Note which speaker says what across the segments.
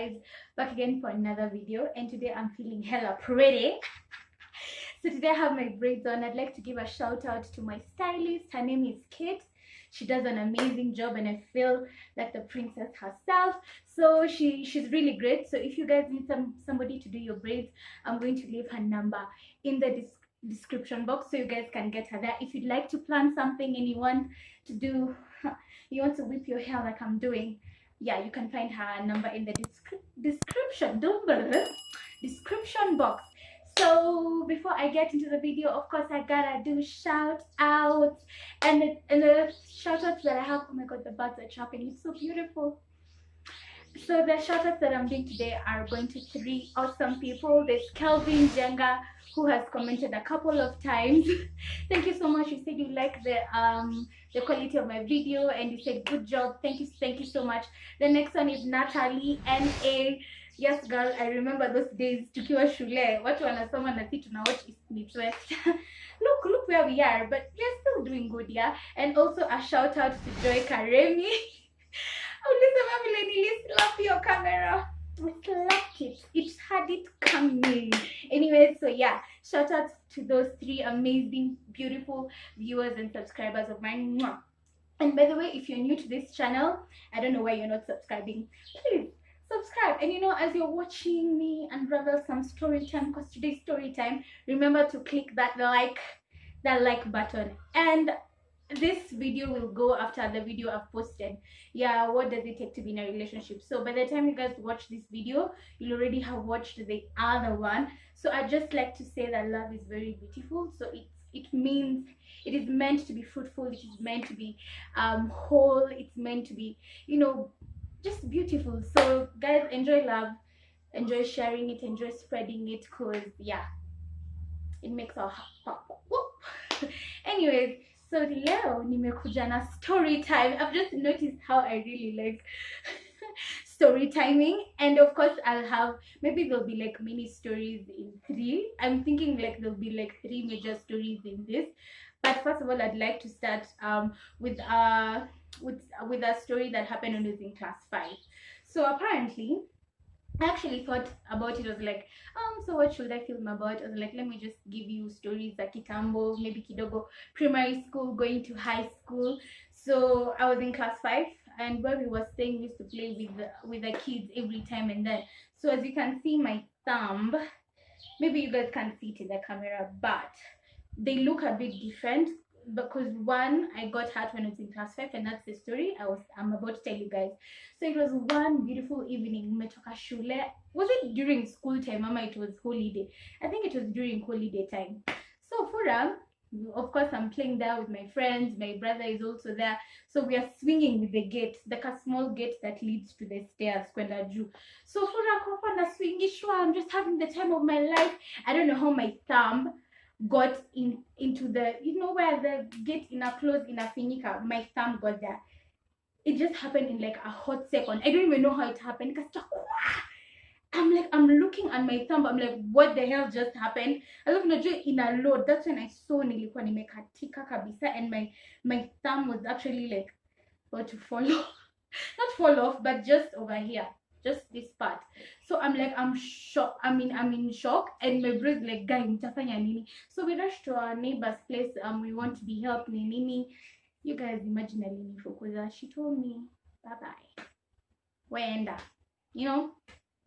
Speaker 1: guys, back again for another video, and today I'm feeling hella pretty. So today I have my braids on. I'd like to give a shout out to my stylist. Her name is Cate. She does an amazing job and I feel like the princess herself. So she's really great. So if you guys need somebody to do your braids, I'm going to leave her number in the description box so you guys can get her there. If you'd like to plan something and you want to whip your hair like I'm doing, yeah, you can find her number in the description box. So before I get into the video, of course I gotta do shout outs, and the shout outs that I have, oh my god, the birds are chirping, it's so beautiful. So the shout outs that I'm doing today are going to 3 awesome people. There's Kelvin Jenga, who has commented a couple of times. Thank you so much. You said you like the quality of my video and you said good job. Thank you so much. The next one is Natalie NA. Yes girl, I remember those days tukiwa shule watu wanasoma na sisi tunawatch East Meets West. look where we are, but we're still doing good, yeah. And also a shout out to Joy Karemi. Slap your camera. I slapped it. It had it coming. Anyway, so yeah, shout out to those 3 amazing, beautiful viewers and subscribers of mine. And by the way, if you're new to this channel, I don't know why you're not subscribing. Please subscribe. And you know, as you're watching me unravel some story time, because today's story time, remember to click that like button. And this video will go after the video I've posted. Yeah, what does it take to be in a relationship? So by the time you guys watch this video, you'll already have watched the other one. So I just like to say that love is very beautiful. So it means it is meant to be fruitful, it is meant to be whole, it's meant to be, you know, just beautiful. So guys, enjoy love, enjoy sharing it, enjoy spreading it, because yeah, it makes our heart pop. Anyways, so leo nimekuja na story time. I've just noticed how I really like story timing, and of course I'll have, maybe there'll be like mini stories in 3. I'm thinking like there'll be like 3 major stories in this. But first of all, I'd like to start with a story that happened when I was in class 5. So apparently, I actually thought about it. I was like, so what should I film about? I was like, let me just give you stories like kitambo, maybe kidogo, primary school, going to high school. So I was in class 5, and where we were staying, we used to play with the kids every time and then. So as you can see my thumb, maybe you guys can't see it in the camera, but they look a bit different, because one, I got hurt when I was in class 5, and that's the story I'm about to tell you guys. So it was one beautiful evening, metoka shule. Was it during school time, mama? It was holiday. I think it was during holiday time. So Fura, of course, I'm playing there with my friends. My brother is also there. So we are swinging with the gate, like a small gate that leads to the stairs, kwenda juu. So Fura kopa na swingishwa, I'm just having the time of my life. I don't know how my thumb got into the, you know, where the gate in a close in a finika, my thumb got there. It just happened in like a hot second. I don't even know how it happened. I'm looking at my thumb, I'm like, what the hell just happened? I look in a load. That's when I saw nilikuwa nimekatika kabisa, and my thumb was actually like about to fall off. Not fall off, but just over here, just this part. So I'm like, I'm shocked. I'm in shock, and my brother's like, guy, mtafanya nini? So we rushed to our neighbor's place. We want to be helped, nini. You guys imagine Alini Fokuza. She told me, bye-bye. Waenda. You know,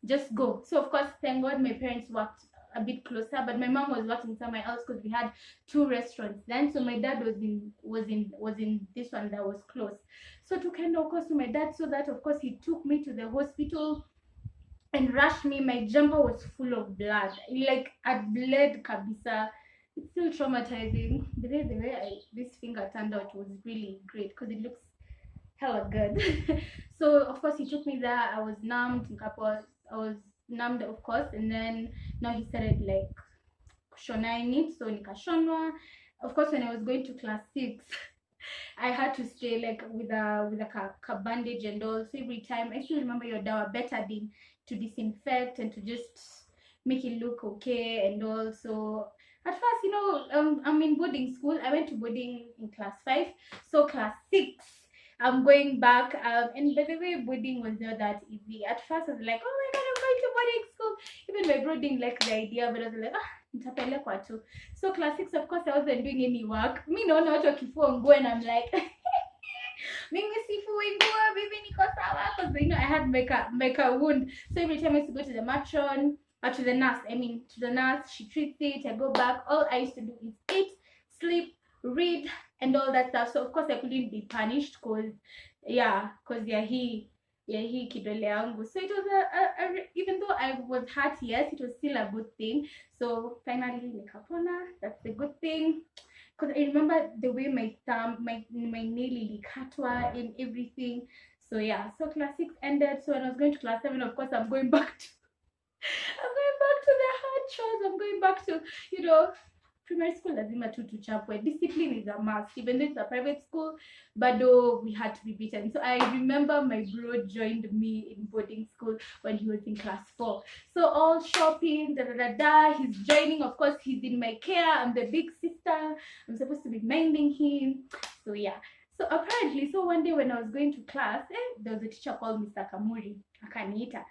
Speaker 1: just go. So of course, thank God my parents worked a bit closer, but my mom was working somewhere else because we had 2 restaurants then. So my dad was in this one that was close. So to kind of course to my dad, so that of course he took me to the hospital and rushed me. My jumper was full of blood. Like I bled kabisa. It's still traumatizing. The way this finger turned out was really great, because it looks hella good. So of course he took me there. I was numbed. I was numbed, of course, and then now he started like shonaing it. So nikashonwa. Of course, when I was going to class 6, I had to stay like with a bandage and all. So every time, I still remember your dawa betadine to disinfect and to just make it look okay and all. So at first, you know, I'm in boarding school. I went to boarding in class 5. So class 6, I'm going back. And by the way, boarding was not that easy. At first, I was like, oh my even my bro didn't like the idea, but I was like, nitapelekwa tu. So class 6, of course, I wasn't doing any work. Me naona watu wakifua nguo and I'm like, mimi sifui nguo, mimi niko sawa, because you know I had make a wound. So every time I used to go to the matron, or to the nurse, she treats it, I go back. All I used to do is eat, sleep, read, and all that stuff. So of course I couldn't be punished because he kidole yangu. So it was even though I was hurt, yes, it was still a good thing. So finally nikapona. That's a good thing, because I remember the way my nail ilikatwa and everything. So yeah, so class 6 ended. So when I was going to class 7, of course I'm going back to the hard chores. I'm going back to, you know, primary school. Lazima tu tuchapwe. Discipline is a must, even though it's a private school, but though we had to be beaten. So I remember my bro joined me in boarding school when he was in class 4. So all shopping, he's joining. Of course, he's in my care. I'm the big sister. I'm supposed to be minding him. So yeah. So apparently, so one day when I was going to class, there was a teacher called Mr. Kamuri. Akaniita.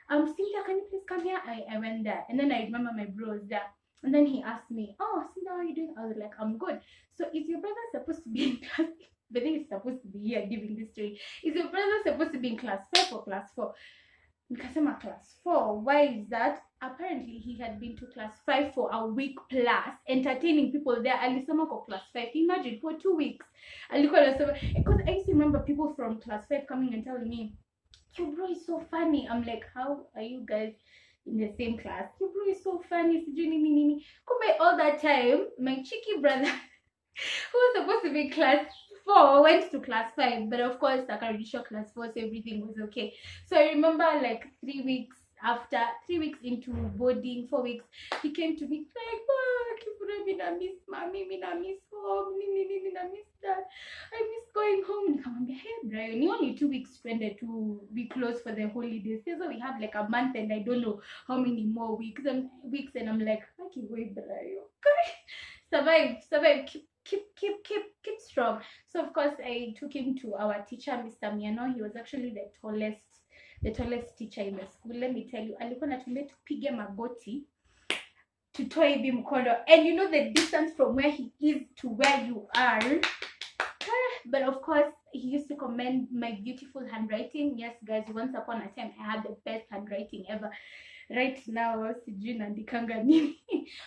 Speaker 1: Cynthia, can you please come here? I went there, and then I remember my bro was there, and then he asked me, oh, Cynthia, how are you doing? I was like, I'm good. So is your brother supposed to be in class? But then he's supposed to be here giving this story. Is your brother supposed to be in class 5 or class 4? Nikasema class 4. Why is that? Apparently he had been to class 5 for a week plus, entertaining people there. Alisoma kwa class 5. Imagine, for 2 weeks. Because I used to remember people from class 5 coming and telling me, your bro is so funny. I'm like, how are you guys in the same class? Your bro is so funny. Kumbe all that time, my cheeky brother, who was supposed to be in class 4, went to class 5. But of course, I can't show class 4, so everything was okay. So I remember like 3 weeks into boarding, 4 weeks, he came to me like, I miss mommy, I miss home, I miss that, I miss going home. Nikamwambia, hey Brian, you only 2 weeks spent to be closed for the holidays. So we have like a month and I don't know how many more weeks, and I'm like, wait, Brian, survive, keep strong. So of course I took him to our teacher, Mr. Miano. He was actually the tallest teacher in the school. Let me tell you, alikuwa anatumia tupige magoti tutoe hivi mkono, and you know the distance from where he is to where you are. But of course he used to commend my beautiful handwriting. Yes guys, once upon a time I had the best handwriting ever. Right now sijui naandikanga nini.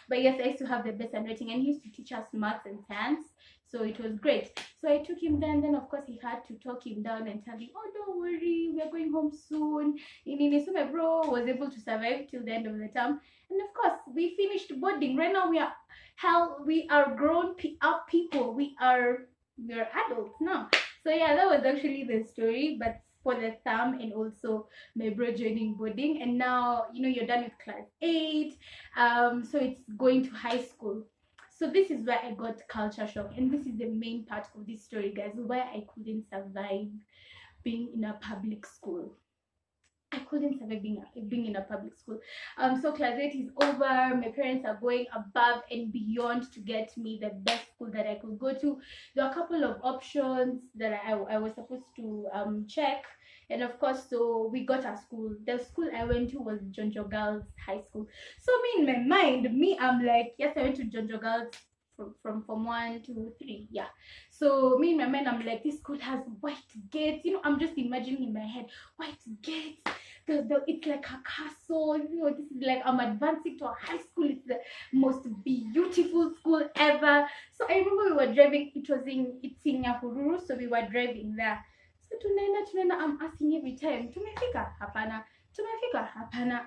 Speaker 1: But yes, I used to have the best handwriting, and he used to teach us maths and science. So it was great. So I took him there, and then of course he had to talk him down and tell him, oh, don't worry, we are going home soon. So my bro was able to survive till the end of the term. And of course we finished boarding. Right now we are grown up people. We are adults now. So yeah, that was actually the story, but for the term, and also my bro joining boarding. And now, you know, you're done with class 8, so it's going to high school. So this is where I got culture shock, and this is the main part of this story, guys, where I couldn't survive being in a public school. I couldn't survive being in a public school. So class 8 is over. My parents are going above and beyond to get me the best school that I could go to. There are a couple of options that I was supposed to check, and of course, so we got a school. The school I went to was Jonjo Girls High School. So me in my mind, I'm like, yes, I went to Jonjo Girls from Form 1, 2, 3, yeah. So me in my mind, I'm like, this school has white gates. You know, I'm just imagining in my head, white gates. It's like a castle. You know, this is like, I'm advancing to a high school. It's the most beautiful school ever. So I remember we were driving. It's in Nyahururu, so we were driving there. So tunaenda, I'm asking every time, tumefika? Hapana.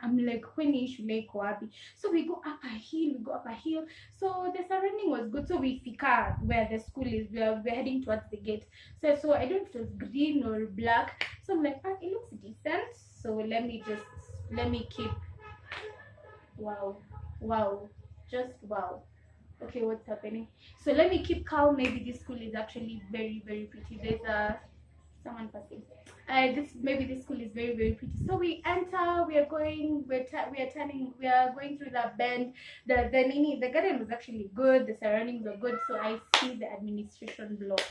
Speaker 1: I'm like, when is shule iko wapi? So we go up a hill. So the surrounding was good. So we fika where the school is. We're heading towards the gate. So I don't know if it was green or black. So I'm like, it looks decent. So let me keep, wow, just wow. Okay, what's happening? So let me keep calm. Maybe this school is actually very, very pretty. There's someone passing. This school is very, very pretty. So we enter. We are going through that bend. The garden was actually good. The surroundings were good. So I see the administration block.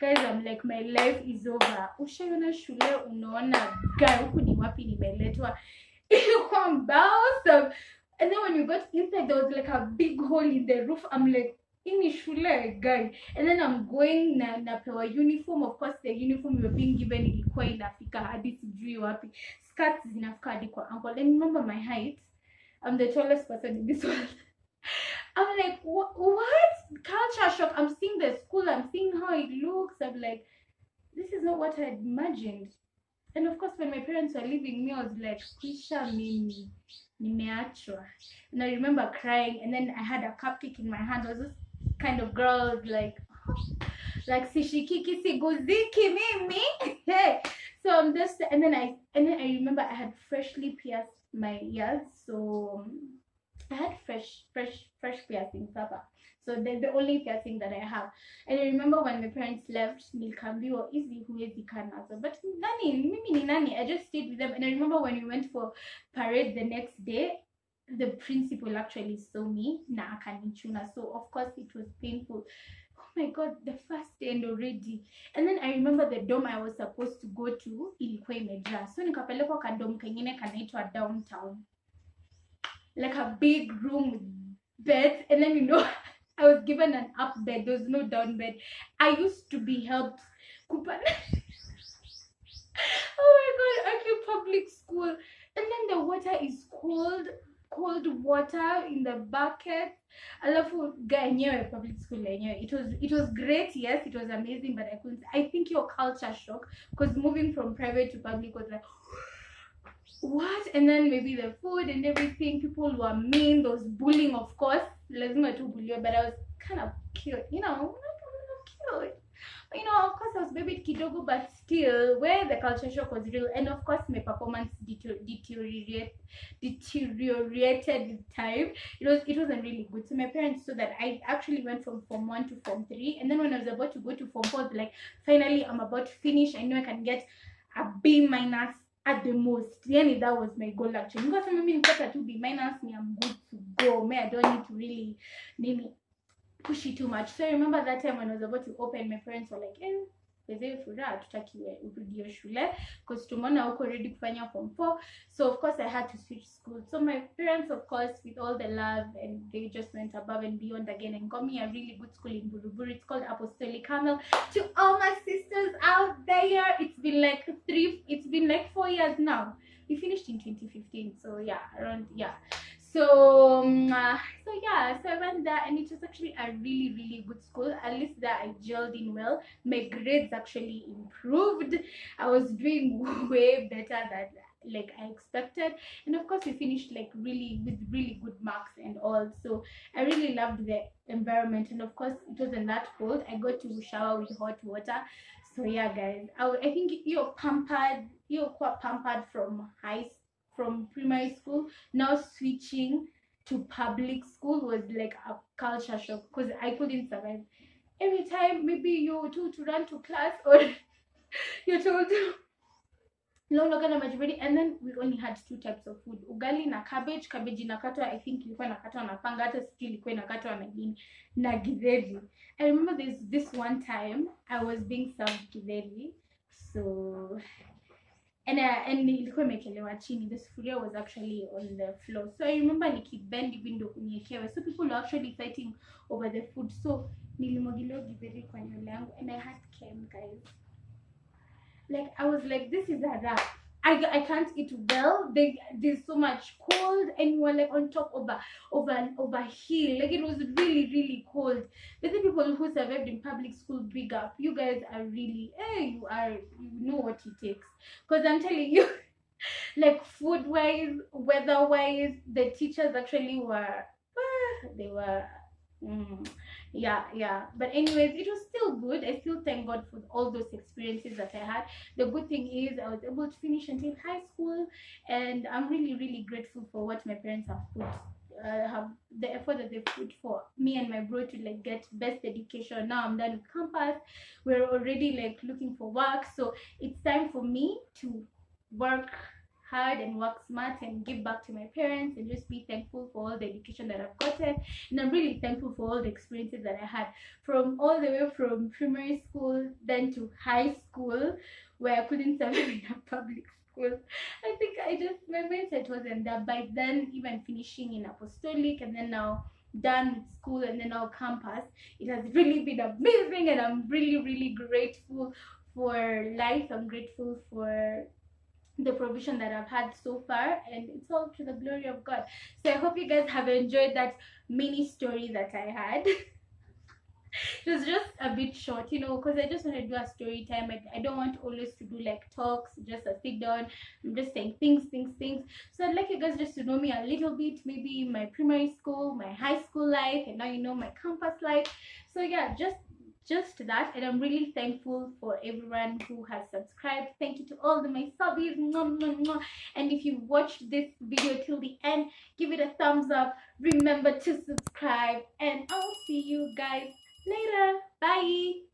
Speaker 1: Guys, I'm like, my life is over. Ushaiona shule unaona huku ni wapi nimeletwa. ilikuwa mbao some. And then when we got inside, there was like a big hole in the roof. I'm like, ini shule guy. And then I'm going napewa uniform. Of course the uniform we were being given ilikuwa inafika hadi sijui wapi, skirts zinafika hadi kwa ankle. And remember my height, I'm the tallest person in this world. I'm like, what? Culture shock. I'm seeing the school, I'm seeing how it looks. I'm like, this is not what I had imagined. And of course when my parents were leaving me, I was like, kisha mimi nimeachwa. And I remember crying, and then I had a cupcake in my hand. I was this kind of girl like sishikiki siguziki mimi. Hey, so I'm just, and then I remember I had freshly pierced my ears, so I had fresh piercings hapa. So they're the only piercing that I have. And I remember when my parents left, nilikambiwa hizi huwezi kaa nazo. But nani, mimi ni nani? I just stayed with them. And I remember when we went for parade the next day, the principal actually saw me na akanichuna. So of course it was painful. Oh my god, the first day and already. And then I remember the dorm I was supposed to go to ilikuwa imejaa. So nikapelekwa kadom kengine kanaitwa downtown. Like a big room with beds, and then I was given an up bed. There was no down bed. I used to be helped coupon. Oh my god, I feel public school. And then the water is cold water in the bucket. Alafu ganyewe public school yenyewe. It was great, yes, it was amazing, but I think your culture shock, because moving from private to public was like, what? And then maybe the food and everything, people were mean, there was bullying, of course, lazima tu bulliwe, but I was kind of cute, cute. Of course I was baby kidogo, but still, where the culture shock was real. And of course my performance deteriorated with time. It wasn't really good. So my parents saw that I actually went from Form 1 to Form 3, and then when I was about to go to Form 4, like, finally I'm about to finish, I know I can get a B minus at the most. Yani that was my goal actually. Because I mean, to B minus, me, I'm good to go. Me, I don't need to really push it too much. So I remember that time when I was about to open, my parents were like, urudie shule because tumeona uko ready kufanya Form 4. So of course I had to switch school. So my parents, of course, with all the love, and they just went above and beyond again and got me a really good school in Buruburu. It's called Apostolic Carmel. To all my sisters out there, it's been like 4 years now. We finished in 2015, so yeah, so I went there, and it was actually a really, really good school. At least that I gelled in well. My grades actually improved. I was doing way better than like I expected, and of course we finished like with really good marks and all. So I really loved the environment, and of course it wasn't that cold. I got to shower with hot water. So yeah, guys, I think you're quite pampered from primary school. Now switching to public school was like a culture shock, because I couldn't survive. Every time maybe you're told to run to class, or you're told to and then we only had 2 types of food, ugali na cabbage inakatwa, I think ilikuwa inakatwa na panga, hata sijui ilikuwa inakatwa na nini, na githeri. I remember this one time I was being served githeri, so and ilikuwa imekelewa chini. The sufuria was actually on the floor, so I remember nikibend hivi ndo kunyekewe, so people were actually fighting over the food. So nilimwagiliwa githeri kwa nywele yangu, and I had came, guys. Like I was like, this is a wrap. I can't eat well. There's so much cold, and you were like on top of a hill. Like it was really, really cold. But the people who survived in public school, big up. You guys are really, you know what it takes. Because I'm telling you, like food wise, weather wise, the teachers actually were, they were. Yeah, but anyways, it was still good. I still thank God for all those experiences that I had. The good thing is I was able to finish until high school, and I'm really, really grateful for what my parents have put have the effort that they put for me and my bro to like get best education. Now I'm done with campus. We're already like looking for work, so it's time for me to work hard and work smart and give back to my parents, and just be thankful for all the education that I've gotten. And I'm really thankful for all the experiences that I had, from all the way from primary school then to high school, where I couldn't survive in a public school. I think my mindset wasn't that by then, even finishing in apostolic and then now done with school and then now campus, it has really been amazing, and I'm really grateful for life. I'm grateful for the provision that I've had so far, and it's all to the glory of God. So I hope you guys have enjoyed that mini story that I had. It was just a bit short, you know, because I just want to do a story time. I don't want always to do like talks, just a sit down. I'm just saying things. So I'd like you guys just to know me a little bit, maybe my primary school, my high school life, and now you know my campus life. So yeah, just that, and I'm really thankful for everyone who has subscribed. Thank you to all my subbies. And if you watched this video till the end, give it a thumbs up. Remember to subscribe, and I'll see you guys later. Bye.